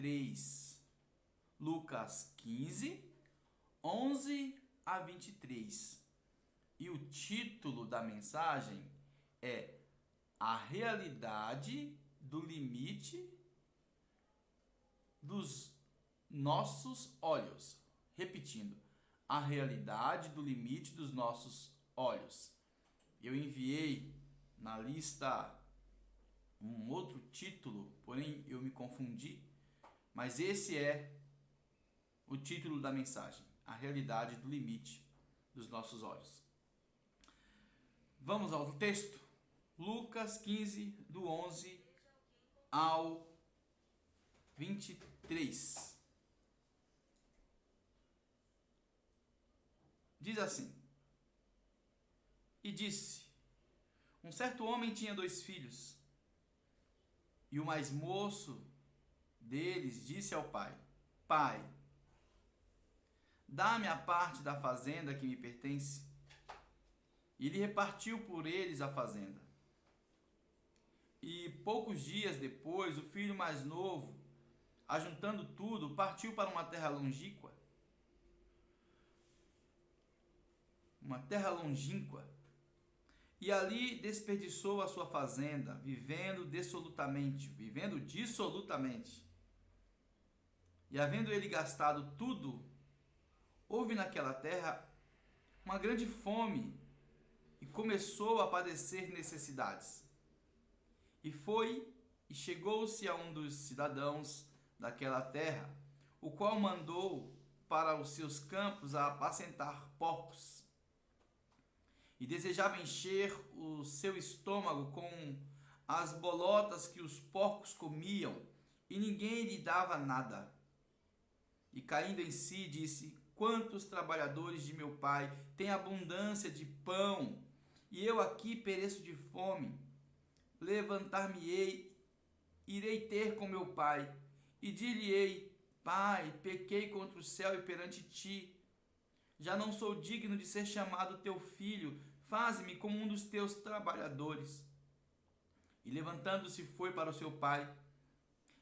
23. Lucas 15, 11 a 23. E o título da mensagem é A Realidade do Limite dos Nossos Olhos. Repetindo, a realidade do limite dos nossos olhos. Eu enviei na lista um outro título, porém eu me confundi, mas esse é o título da mensagem, a realidade do limite dos nossos olhos. Vamos ao texto? Lucas 15, do 11 ao 23. Diz assim: E disse: Um certo homem tinha 2 filhos, e o mais moço deles disse ao pai: Pai, dá-me a parte da fazenda que me pertence. E ele repartiu por eles a fazenda. E poucos dias depois, o filho mais novo, ajuntando tudo, partiu para uma terra longínqua. E ali desperdiçou a sua fazenda, vivendo dissolutamente. E havendo ele gastado tudo, houve naquela terra uma grande fome, e começou a padecer necessidades. E chegou-se a um dos cidadãos daquela terra, o qual mandou para os seus campos a apacentar porcos. E desejava encher o seu estômago com as bolotas que os porcos comiam, e ninguém lhe dava nada. E caindo em si, disse: Quantos trabalhadores de meu pai têm abundância de pão, e eu aqui pereço de fome. Levantar-me-ei, irei ter com meu pai, e dir-lhe-ei: Pai, pequei contra o céu e perante ti. Já não sou digno de ser chamado teu filho, faze-me como um dos teus trabalhadores. E levantando-se foi para o seu pai.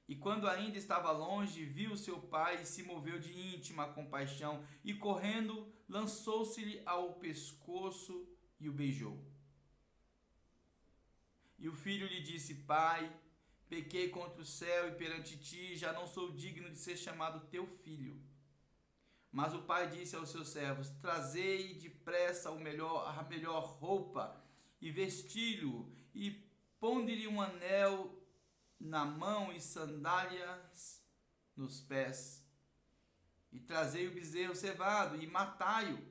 E quando ainda estava longe, viu seu pai e se moveu de íntima compaixão, e correndo, lançou-se-lhe ao pescoço e o beijou. E o filho lhe disse: Pai, pequei contra o céu e perante ti, já não sou digno de ser chamado teu filho. Mas o pai disse aos seus servos: Trazei depressa a melhor roupa, e vesti-lo, e ponde-lhe um anel na mão e sandálias nos pés. E trazei o bezerro cevado, e matai-o,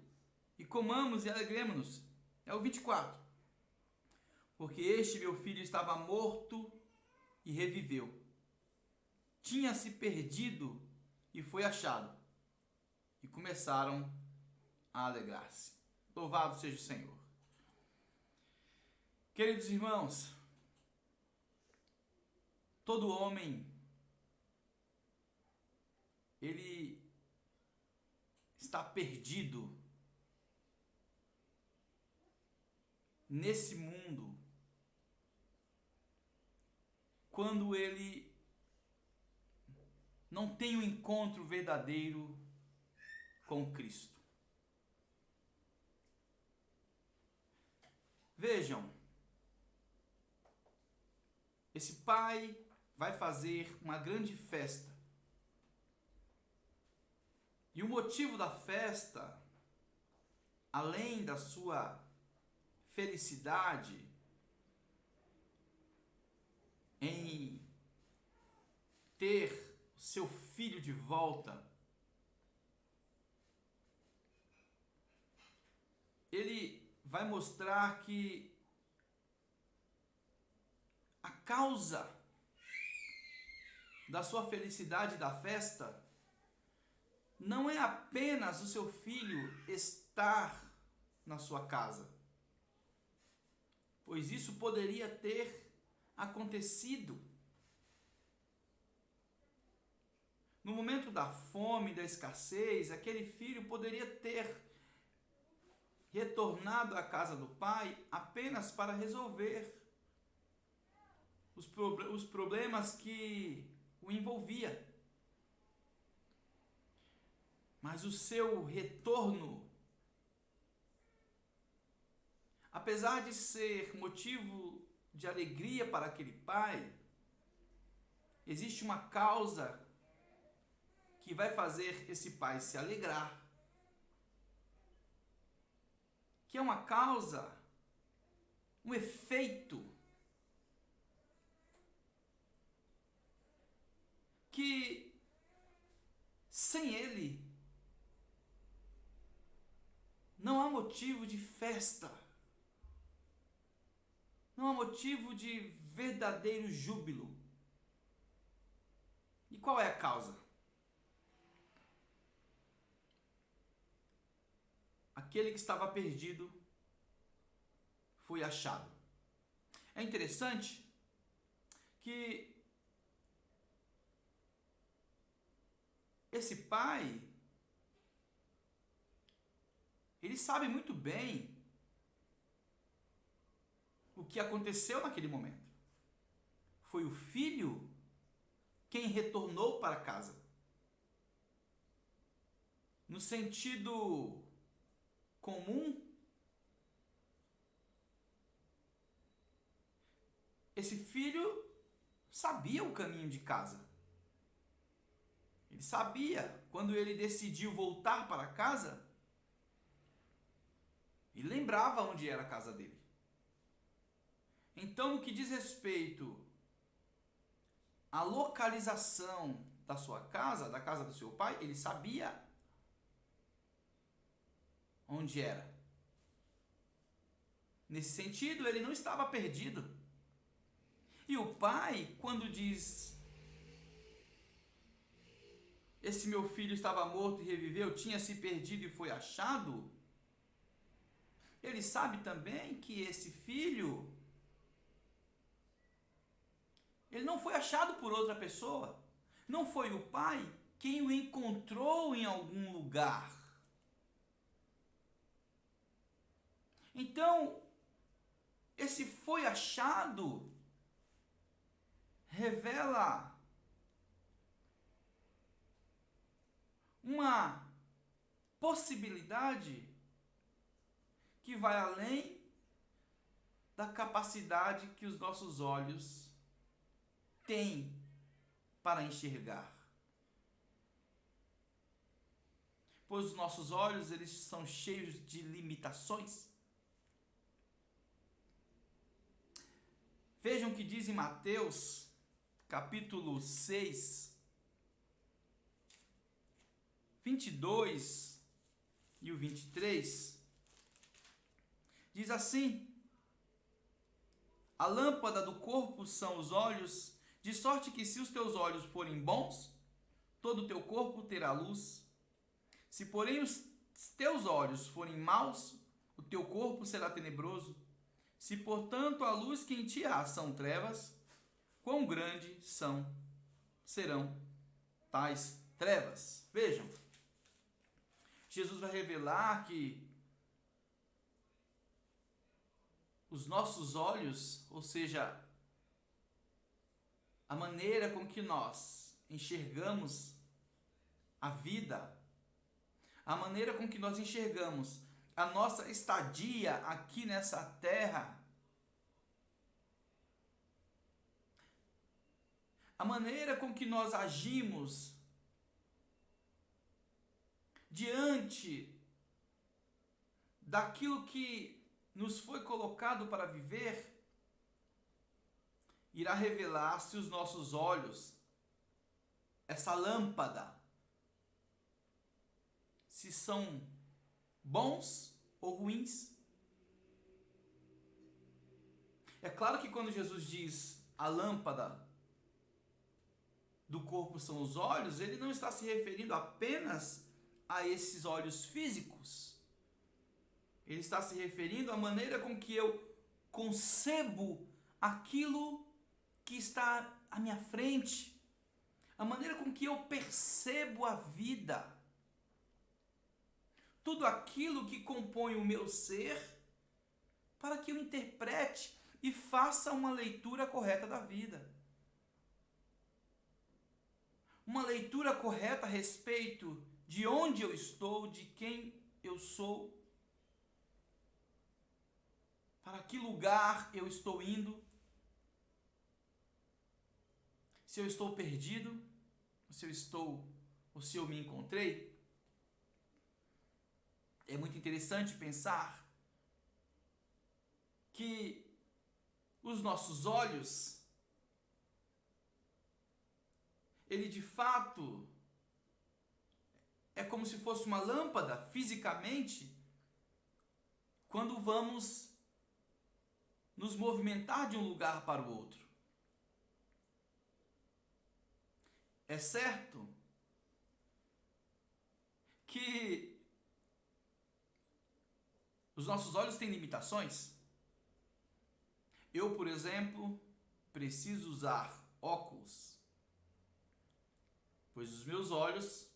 e comamos e alegremo-nos. É o 24. Porque este meu filho estava morto e reviveu. Tinha-se perdido e foi achado. E começaram a alegrar-se. Louvado seja o Senhor. Queridos irmãos, todo homem, ele está perdido nesse mundo quando ele não tem um encontro verdadeiro com Cristo. Vejam, esse pai vai fazer uma grande festa. E o motivo da festa, além da sua felicidade em ter seu filho de volta, ele vai mostrar que a causa da sua felicidade da festa não é apenas o seu filho estar na sua casa, pois isso poderia ter acontecido. No momento da fome, da escassez, aquele filho poderia ter retornado à casa do pai apenas para resolver os problemas que o envolvia. Mas o seu retorno, apesar de ser motivo de alegria para aquele pai, existe uma causa que vai fazer esse pai se alegrar. Que é uma causa, um efeito que sem ele não há motivo de festa, não há motivo de verdadeiro júbilo. E qual é a causa? Aquele que estava perdido foi achado. É interessante que esse pai, ele sabe muito bem o que aconteceu naquele momento. Foi o filho quem retornou para casa. No sentido comum, esse filho sabia o caminho de casa. Ele sabia, quando ele decidiu voltar para casa, ele lembrava onde era a casa dele. Então, no que diz respeito à localização da sua casa, da casa do seu pai, ele sabia onde era. Nesse sentido, ele não estava perdido. E o pai, quando diz: esse meu filho estava morto e reviveu, tinha se perdido e foi achado, ele sabe também que esse filho, ele não foi achado por outra pessoa. Não foi o pai quem o encontrou em algum lugar. Então, esse foi achado revela uma possibilidade que vai além da capacidade que os nossos olhos têm para enxergar. Pois os nossos olhos, eles são cheios de limitações. Vejam o que diz em Mateus, capítulo 6, 22 e o 23. Diz assim: a lâmpada do corpo são os olhos, de sorte que se os teus olhos forem bons, todo o teu corpo terá luz. Se porém os teus olhos forem maus, o teu corpo será tenebroso. Se portanto a luz que em ti há são trevas, quão grandes serão tais trevas. Vejam, Jesus vai revelar que os nossos olhos, ou seja, a maneira com que nós enxergamos a vida, a maneira com que nós enxergamos a nossa estadia aqui nessa terra, a maneira com que nós agimos diante daquilo que nos foi colocado para viver, irá revelar se os nossos olhos, essa lâmpada, se são bons ou ruins. É claro que quando Jesus diz a lâmpada do corpo são os olhos, ele não está se referindo apenas a esses olhos físicos. Ele está se referindo à maneira com que eu concebo aquilo que está à minha frente, a maneira com que eu percebo a vida. Tudo aquilo que compõe o meu ser, para que eu interprete e faça uma leitura correta da vida. Uma leitura correta a respeito de onde eu estou, de quem eu sou, para que lugar eu estou indo, se eu estou perdido, ou se eu me encontrei. É muito interessante pensar que os nossos olhos, ele de fato é como se fosse uma lâmpada fisicamente, quando vamos nos movimentar de um lugar para o outro. É certo que os nossos olhos têm limitações. Eu, por exemplo, preciso usar óculos, pois os meus olhos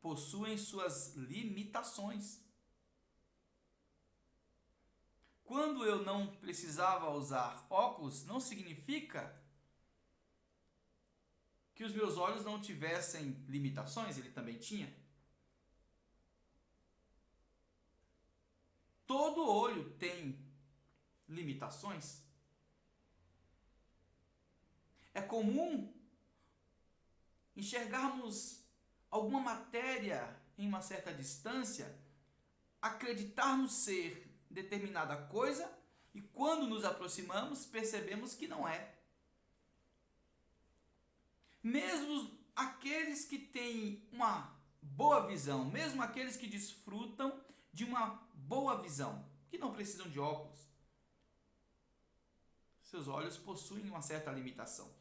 possuem suas limitações. Quando eu não precisava usar óculos, não significa que os meus olhos não tivessem limitações, ele também tinha. Todo olho tem limitações. É comum enxergarmos alguma matéria em uma certa distância, acreditarmos ser determinada coisa e quando nos aproximamos percebemos que não é. Mesmo aqueles que têm uma boa visão, mesmo aqueles que desfrutam de uma boa visão, que não precisam de óculos, seus olhos possuem uma certa limitação.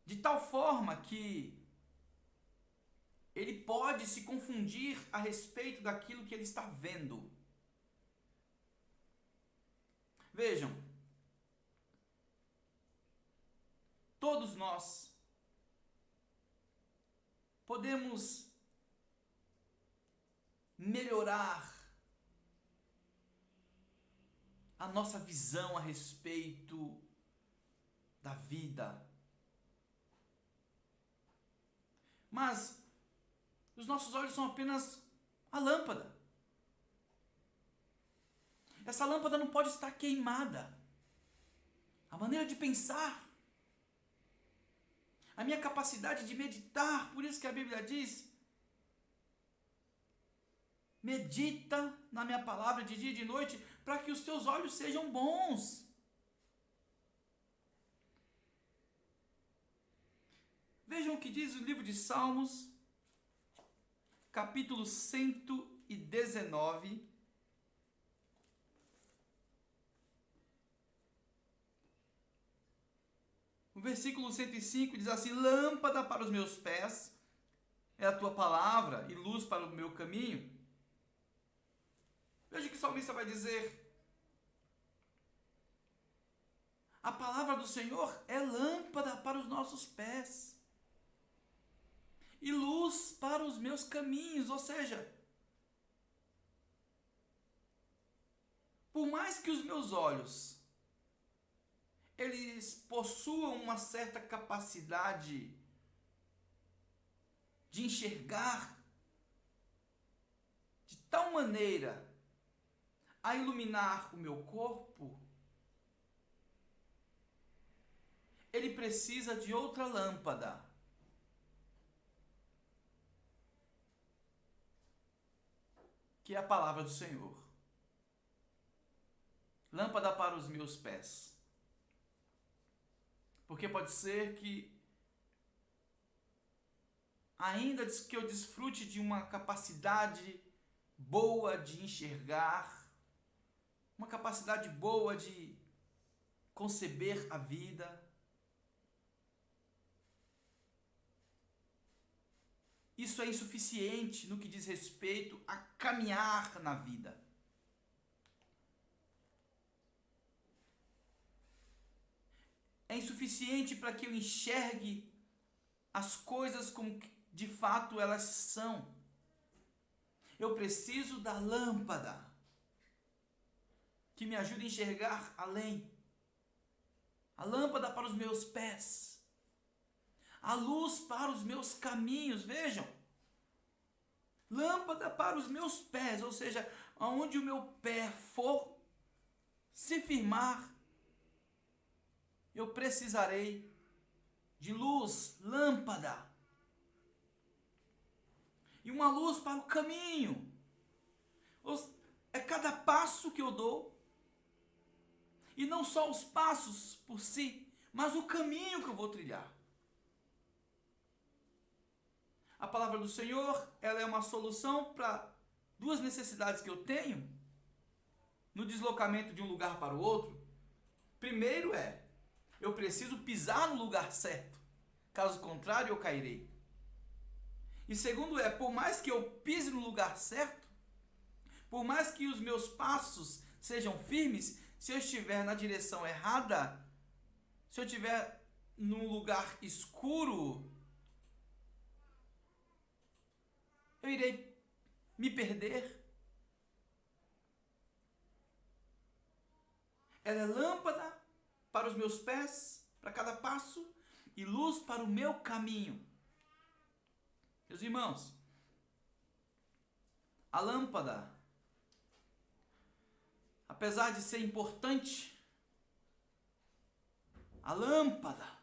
De tal forma que ele pode se confundir a respeito daquilo que ele está vendo. Vejam, todos nós podemos melhorar a nossa visão a respeito da vida. Mas os nossos olhos são apenas a lâmpada. Essa lâmpada não pode estar queimada. A maneira de pensar, a minha capacidade de meditar, por isso que a Bíblia diz: medita na minha palavra de dia e de noite, para que os teus olhos sejam bons. Vejam o que diz o livro de Salmos, capítulo 119, o versículo 105 diz assim: lâmpada para os meus pés é a tua palavra e luz para o meu caminho. Veja o que o salmista vai dizer: a palavra do Senhor é lâmpada para os nossos pés e luz para os meus caminhos. Ou seja, por mais que os meus olhos eles possuam uma certa capacidade de enxergar de tal maneira a iluminar o meu corpo, ele precisa de outra lâmpada. Que é a palavra do Senhor. Lâmpada para os meus pés. Porque pode ser que, ainda que eu desfrute de uma capacidade boa de enxergar, uma capacidade boa de conceber a vida, isso é insuficiente no que diz respeito a caminhar na vida. É insuficiente para que eu enxergue as coisas como de fato elas são. Eu preciso da lâmpada que me ajude a enxergar além. A lâmpada para os meus pés. a luz para os meus caminhos. Vejam, lâmpada para os meus pés, ou seja, aonde o meu pé for se firmar, eu precisarei de luz, lâmpada. E uma luz para o caminho. É cada passo que eu dou. E não só os passos por si, mas o caminho que eu vou trilhar. A palavra do Senhor, ela é uma solução para duas necessidades que eu tenho no deslocamento de um lugar para o outro. Primeiro eu preciso pisar no lugar certo. Caso contrário, eu cairei. E segundo por mais que eu pise no lugar certo, por mais que os meus passos sejam firmes, se eu estiver na direção errada, se eu estiver num lugar escuro, eu irei me perder. Ela é lâmpada para os meus pés, para cada passo, e luz para o meu caminho. Meus irmãos, a lâmpada, apesar de ser importante, a lâmpada,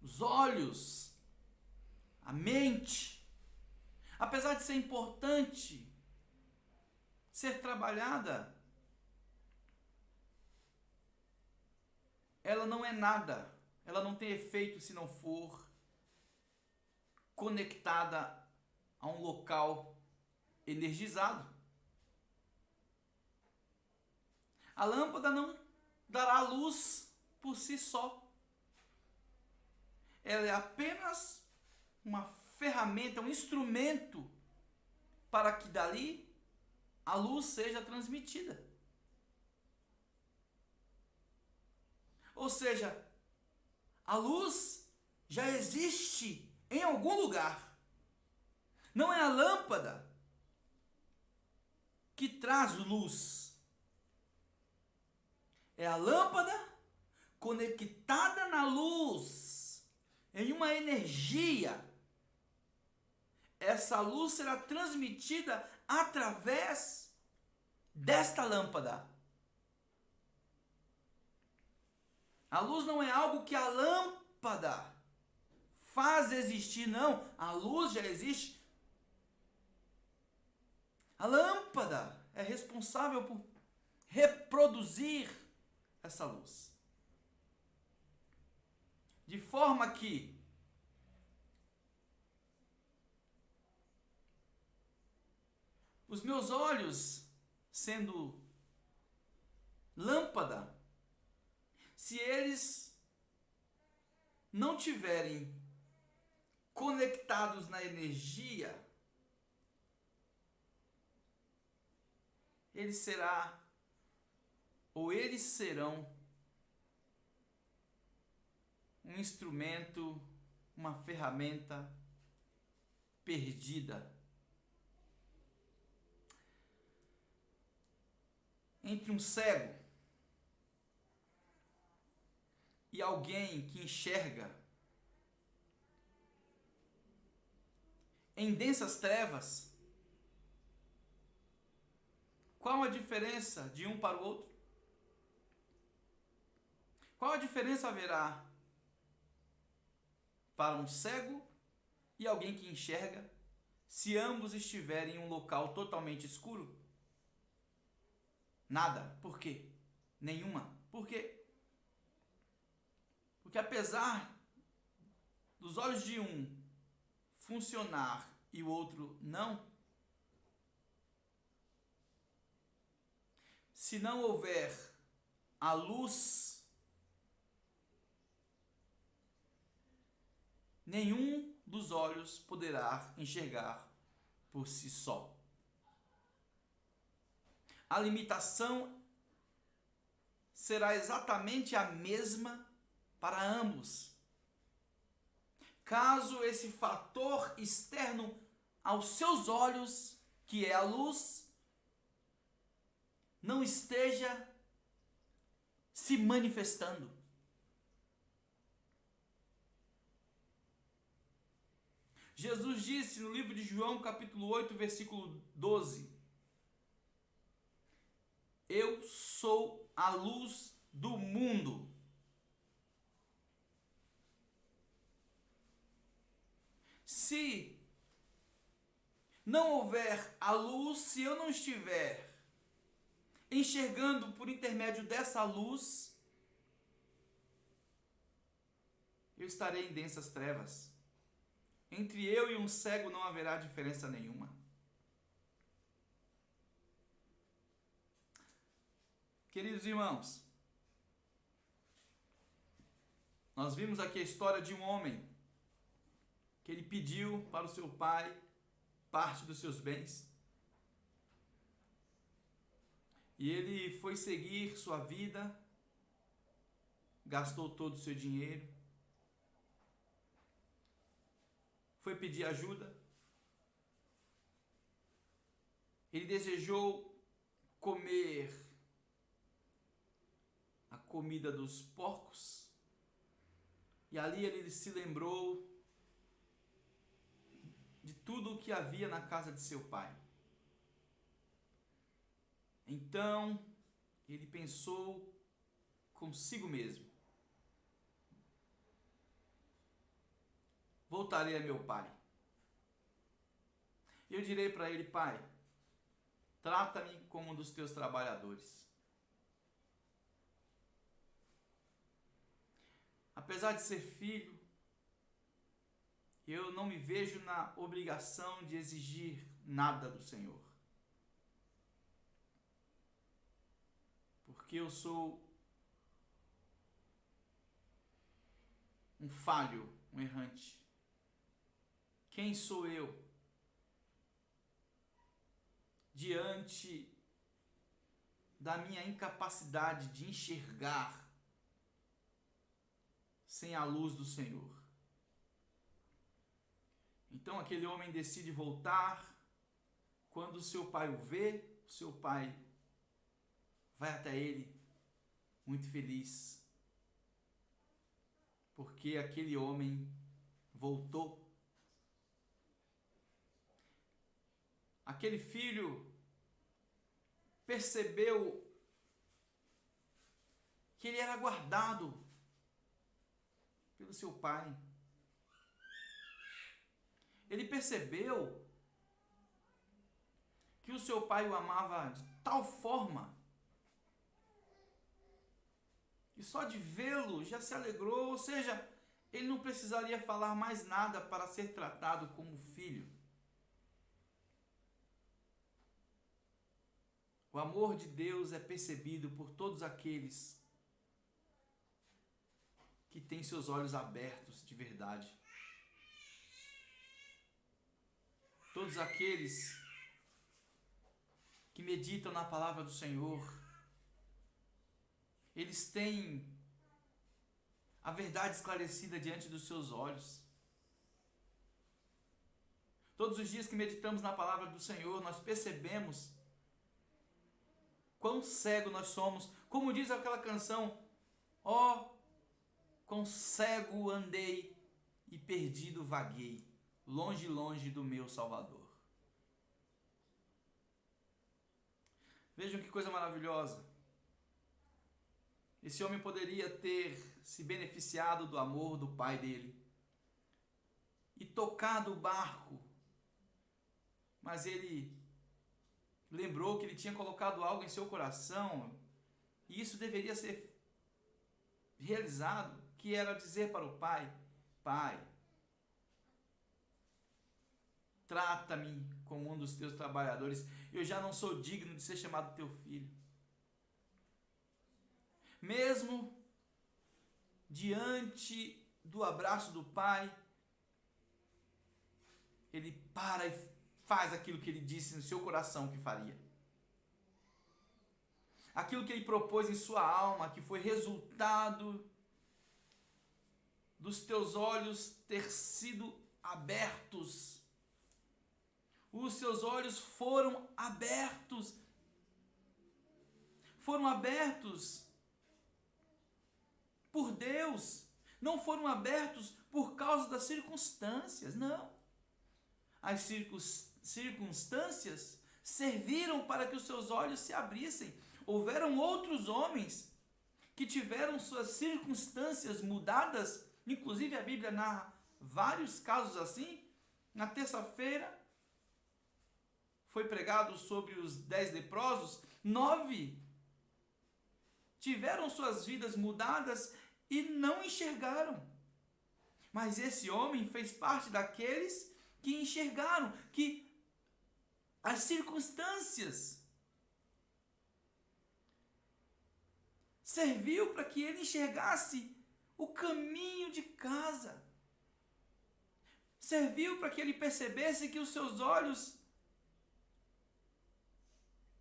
os olhos, a mente, apesar de ser importante, ser trabalhada, ela não é nada, ela não tem efeito se não for conectada a um local energizado. A lâmpada não dará luz por si só. Ela é apenas uma ferramenta, um instrumento para que dali a luz seja transmitida. Ou seja, a luz já existe em algum lugar. Não é a lâmpada que traz luz. É a lâmpada conectada na luz, em uma energia. Essa luz será transmitida através desta lâmpada. A luz não é algo que a lâmpada faz existir, não. A luz já existe. A lâmpada é responsável por reproduzir essa luz. De forma que os meus olhos, sendo lâmpada, se eles não tiverem conectados na energia, eles serão um instrumento, uma ferramenta perdida. Entre um cego e alguém que enxerga em densas trevas, qual a diferença de um para o outro? Qual a diferença haverá para um cego e alguém que enxerga, se ambos estiverem em um local totalmente escuro? Nada. Por quê? Nenhuma. Por quê? Porque apesar dos olhos de um funcionar e o outro não, se não houver a luz, nenhum dos olhos poderá enxergar por si só. A limitação será exatamente a mesma para ambos. Caso esse fator externo aos seus olhos, que é a luz, não esteja se manifestando. Jesus disse no livro de João, capítulo 8, versículo 12: Eu sou a luz do mundo. Se não houver a luz, se eu não estiver enxergando por intermédio dessa luz, eu estarei em densas trevas. Entre eu e um cego não haverá diferença nenhuma. Queridos irmãos, nós vimos aqui a história de um homem que ele pediu para o seu pai parte dos seus bens. E ele foi seguir sua vida, gastou todo o seu dinheiro, foi pedir ajuda. Ele desejou comer a comida dos porcos, e ali ele se lembrou de tudo o que havia na casa de seu pai. Então, ele pensou consigo mesmo: voltarei a meu pai. Eu direi para ele: pai, trata-me como um dos teus trabalhadores. Apesar de ser filho, eu não me vejo na obrigação de exigir nada do Senhor. Porque eu sou um falho, um errante. Quem sou eu diante da minha incapacidade de enxergar sem a luz do Senhor? Então aquele homem decide voltar. Quando seu pai o vê, o seu pai vai até ele muito feliz, porque aquele homem voltou. Aquele filho percebeu que ele era guardado pelo seu pai. Ele percebeu que o seu pai o amava de tal forma que só de vê-lo já se alegrou, ou seja, ele não precisaria falar mais nada para ser tratado como filho. O amor de Deus é percebido por todos aqueles que têm seus olhos abertos de verdade. Todos aqueles que meditam na palavra do Senhor, eles têm a verdade esclarecida diante dos seus olhos. Todos os dias que meditamos na palavra do Senhor, nós percebemos quão cego nós somos. Como diz aquela canção: ó, quão cego andei e perdido vaguei, longe, longe do meu Salvador. Vejam que coisa maravilhosa. Esse homem poderia ter se beneficiado do amor do pai dele e tocado o barco, mas ele lembrou que ele tinha colocado algo em seu coração, e isso deveria ser realizado, que era dizer para o pai: pai, trata-me como um dos teus trabalhadores, eu já não sou digno de ser chamado teu filho. Mesmo diante do abraço do pai, ele para e faz aquilo que ele disse no seu coração que faria. Aquilo que ele propôs em sua alma, que foi resultado dos teus olhos ter sido abertos. Os seus olhos foram abertos. Foram abertos por Deus. Não foram abertos por causa das circunstâncias, não. as circunstâncias serviram para que os seus olhos se abrissem. Houveram outros homens que tiveram suas circunstâncias mudadas, inclusive a Bíblia narra vários casos assim. Na terça-feira foi pregado sobre os 10 leprosos, 9 tiveram suas vidas mudadas e não enxergaram. Mas esse homem fez parte daqueles que enxergaram, que as circunstâncias serviu para que ele enxergasse o caminho de casa. Serviu para que ele percebesse que os seus olhos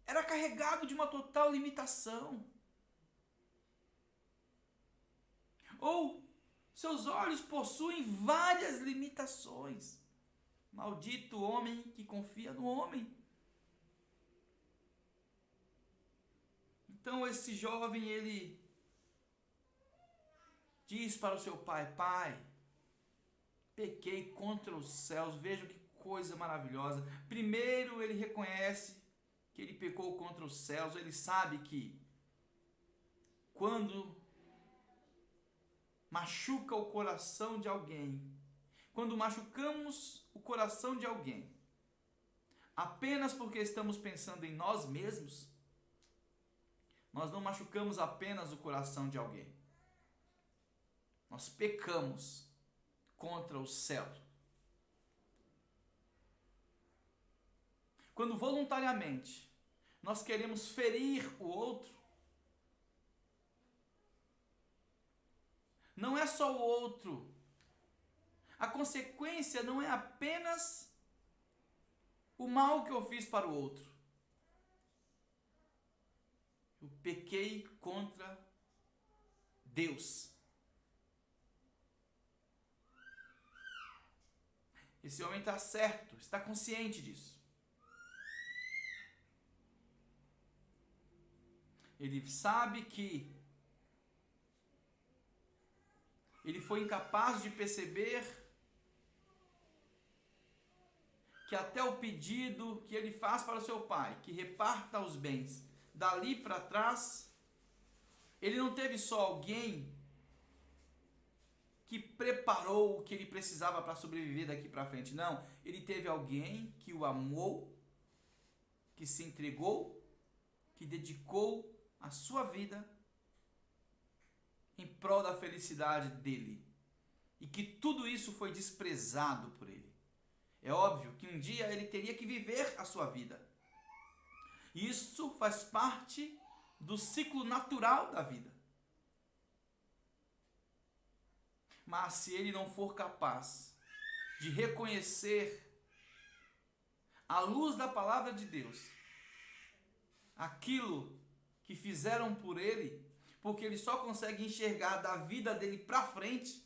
era carregado de uma total limitação. Ou seus olhos possuem várias limitações. Maldito homem que confia no homem. Então esse jovem, ele diz para o seu pai: pai, pequei contra os céus. Veja que coisa maravilhosa. Primeiro ele reconhece que ele pecou contra os céus. Ele sabe que quando machuca o coração de alguém, quando machucamos o coração de alguém, apenas porque estamos pensando em nós mesmos, nós não machucamos apenas o coração de alguém. Nós pecamos contra o céu. Quando voluntariamente nós queremos ferir o outro, não é só o outro. A consequência não é apenas o mal que eu fiz para o outro. Eu pequei contra Deus. Esse homem está certo, está consciente disso. Ele sabe que ele foi incapaz de perceber que até o pedido que ele faz para o seu pai, que reparta os bens, dali para trás, ele não teve só alguém que preparou o que ele precisava para sobreviver daqui para frente. Não, ele teve alguém que o amou, que se entregou, que dedicou a sua vida em prol da felicidade dele. E que tudo isso foi desprezado por ele. É óbvio que um dia ele teria que viver a sua vida. Isso faz parte do ciclo natural da vida. Mas se ele não for capaz de reconhecer, à luz da palavra de Deus, aquilo que fizeram por ele, porque ele só consegue enxergar da vida dele para frente,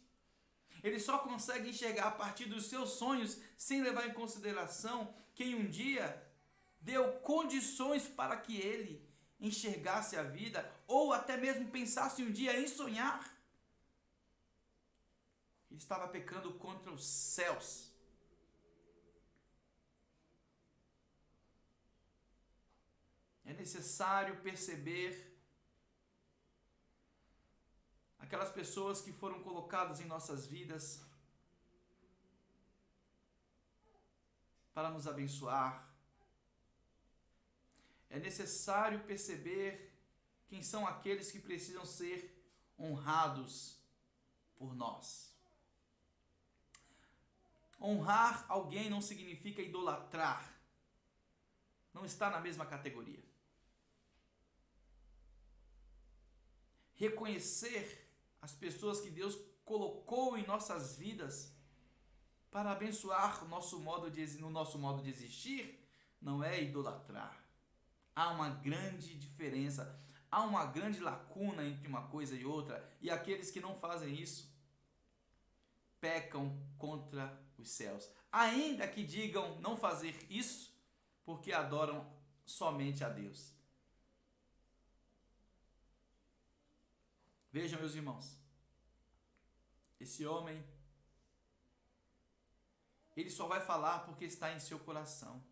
ele só consegue enxergar a partir dos seus sonhos, sem levar em consideração quem um dia deu condições para que ele enxergasse a vida, ou até mesmo pensasse um dia em sonhar. Ele estava pecando contra os céus. É necessário perceber aquelas pessoas que foram colocadas em nossas vidas para nos abençoar. É necessário perceber quem são aqueles que precisam ser honrados por nós. Honrar alguém não significa idolatrar. Não está na mesma categoria. Reconhecer as pessoas que Deus colocou em nossas vidas para abençoar no nosso modo de existir, não é idolatrar. Há uma grande diferença, há uma grande lacuna entre uma coisa e outra, e aqueles que não fazem isso pecam contra os céus. Ainda que digam não fazer isso, porque adoram somente a Deus. Vejam, meus irmãos, esse homem, ele só vai falar porque está em seu coração.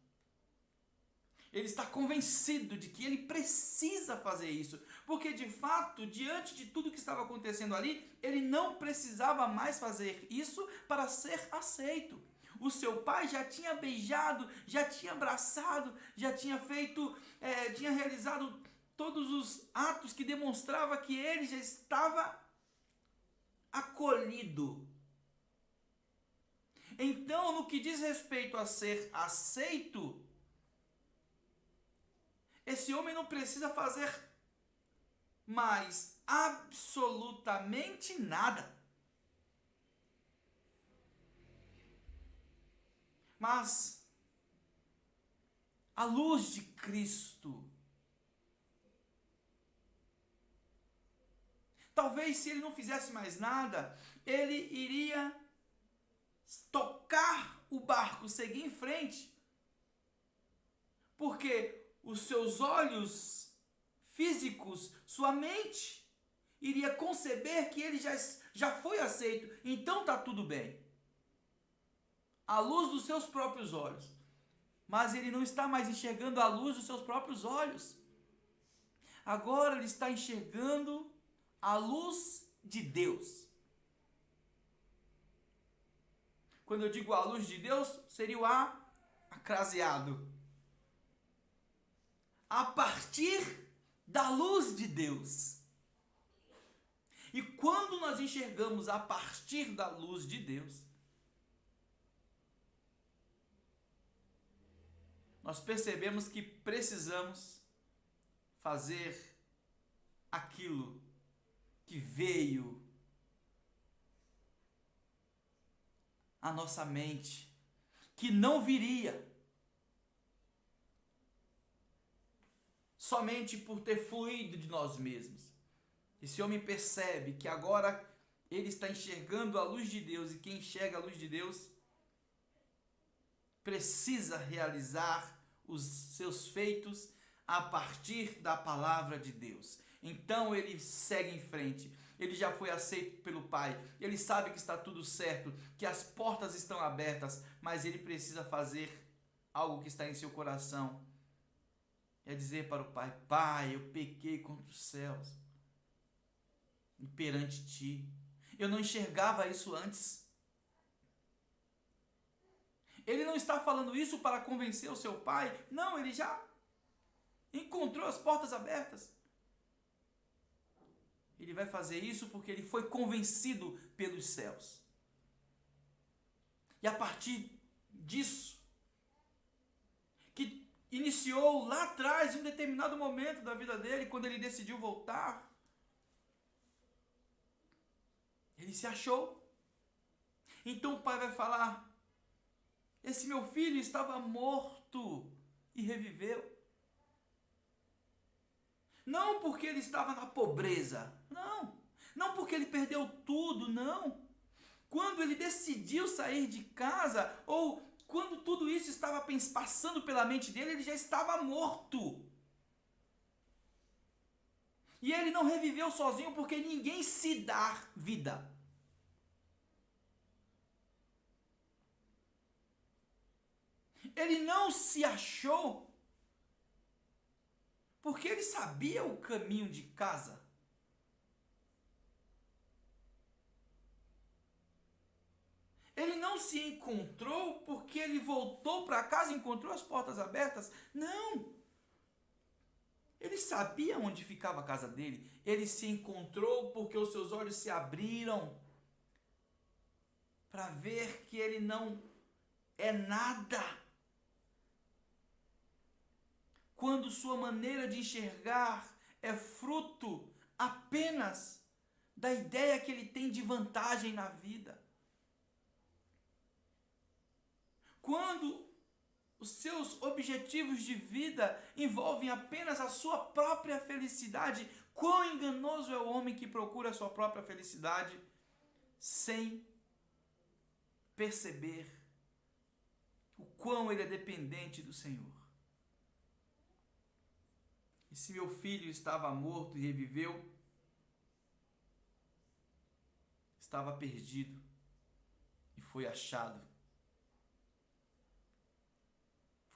Ele está convencido de que ele precisa fazer isso, porque de fato, diante de tudo que estava acontecendo ali, ele não precisava mais fazer isso para ser aceito. O seu pai já tinha beijado, já tinha abraçado, já tinha feito, tinha realizado todos os atos que demonstrava que ele já estava acolhido. Então, no que diz respeito a ser aceito, esse homem não precisa fazer mais absolutamente nada. Mas a luz de Cristo, talvez se ele não fizesse mais nada, ele iria tocar o barco, seguir em frente, porque os seus olhos físicos, sua mente, iria conceber que ele já foi aceito, então está tudo bem. À luz dos seus próprios olhos. Mas ele não está mais enxergando a luz dos seus próprios olhos. Agora ele está enxergando a luz de Deus. Quando eu digo a luz de Deus, seria o acraseado. A partir da luz de Deus. E quando nós enxergamos a partir da luz de Deus, nós percebemos que precisamos fazer aquilo que veio à nossa mente, que não viria somente por ter fluído de nós mesmos. Esse homem percebe que agora ele está enxergando a luz de Deus, e quem enxerga a luz de Deus precisa realizar os seus feitos a partir da palavra de Deus. Então ele segue em frente. Ele já foi aceito pelo Pai. Ele sabe que está tudo certo, que as portas estão abertas, mas ele precisa fazer algo que está em seu coração. É dizer para o Pai: Pai, eu pequei contra os céus e perante ti. Eu não enxergava isso antes. Ele não está falando isso para convencer o seu pai. Não, ele já encontrou as portas abertas. Ele vai fazer isso porque ele foi convencido pelos céus. E a partir disso, que iniciou lá atrás, em um determinado momento da vida dele, quando ele decidiu voltar, ele se achou. Então o pai vai falar: esse meu filho estava morto e reviveu. Não porque ele estava na pobreza, não. Não porque ele perdeu tudo, não. Quando ele decidiu sair de casa, ou quando tudo isso estava passando pela mente dele, ele já estava morto. E ele não reviveu sozinho porque ninguém se dá vida. Ele não se achou porque ele sabia o caminho de casa. Ele não se encontrou porque ele voltou para casa e encontrou as portas abertas. Não. Ele sabia onde ficava a casa dele. Ele se encontrou porque os seus olhos se abriram para ver que ele não é nada. Quando sua maneira de enxergar é fruto apenas da ideia que ele tem de vantagem na vida. Quando os seus objetivos de vida envolvem apenas a sua própria felicidade, quão enganoso é o homem que procura a sua própria felicidade sem perceber o quão ele é dependente do Senhor. E se meu filho estava morto e reviveu, estava perdido e foi achado.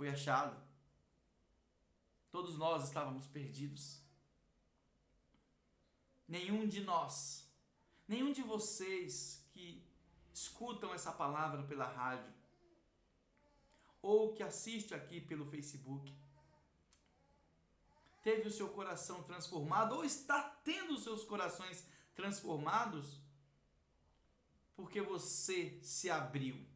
foi achado. Todos nós estávamos perdidos. Nenhum de nós, nenhum de vocês que escutam essa palavra pela rádio ou que assiste aqui pelo Facebook, teve o seu coração transformado ou está tendo os seus corações transformados porque você se abriu.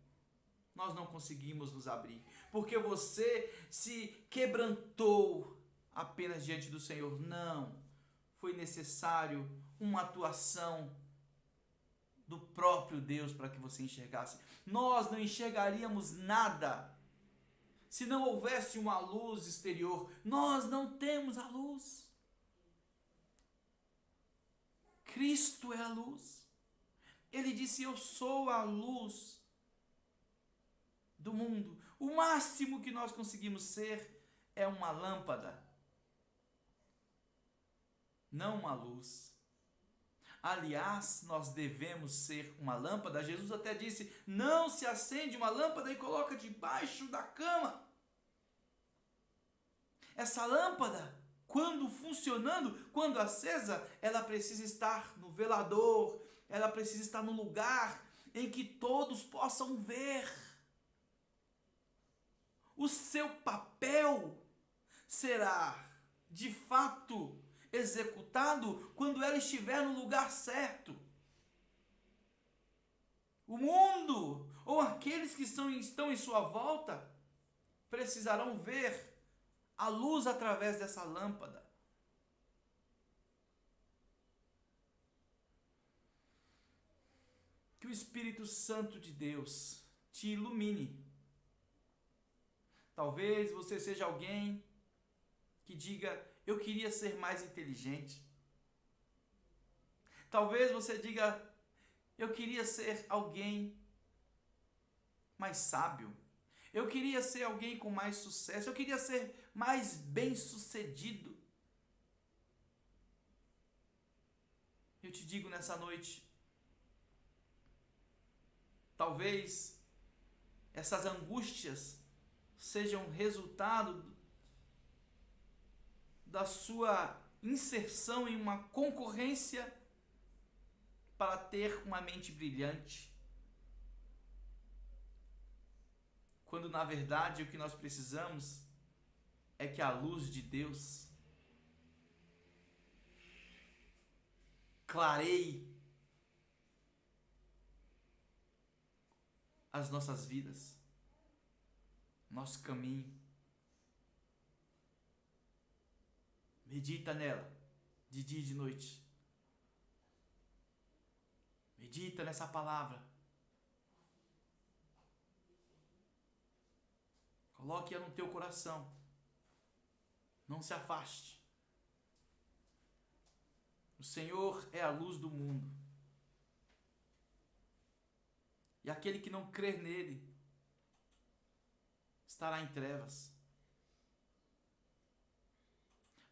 Nós não conseguimos nos abrir, porque você se quebrantou apenas diante do Senhor. Não, foi necessário uma atuação do próprio Deus para que você enxergasse. Nós não enxergaríamos nada se não houvesse uma luz exterior. Nós não temos a luz. Cristo é a luz. Ele disse: eu sou a luz do mundo. O máximo que nós conseguimos ser é uma lâmpada, não uma luz. Aliás, nós devemos ser uma lâmpada. Jesus até disse: não se acende uma lâmpada e coloca debaixo da cama. Essa lâmpada, quando funcionando, quando acesa, ela precisa estar no velador, ela precisa estar no lugar em que todos possam ver. O seu papel será, de fato, executado quando ela estiver no lugar certo. O mundo, ou aqueles que estão em sua volta, precisarão ver a luz através dessa lâmpada. Que o Espírito Santo de Deus te ilumine. Talvez você seja alguém que diga: eu queria ser mais inteligente. Talvez você diga: eu queria ser alguém mais sábio. Eu queria ser alguém com mais sucesso. Eu queria ser mais bem-sucedido. Eu te digo nessa noite, talvez essas angústias sejam resultado da sua inserção em uma concorrência para ter uma mente brilhante, quando na verdade o que nós precisamos é que a luz de Deus clareie as nossas vidas, nosso caminho. Medita nela, de dia e de noite. Medita nessa palavra. Coloque-a no teu coração. Não se afaste. O Senhor é a luz do mundo. E aquele que não crer nele estará em trevas.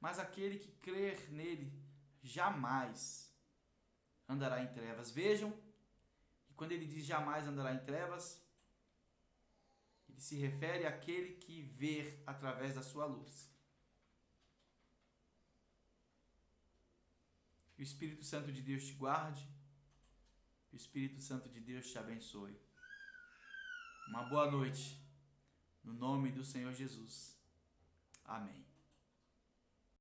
Mas aquele que crer nele jamais andará em trevas. Vejam que quando ele diz jamais andará em trevas, ele se refere àquele que vê através da sua luz. Que o Espírito Santo de Deus te guarde, que o Espírito Santo de Deus te abençoe. Uma boa noite, no nome do Senhor Jesus. Amém.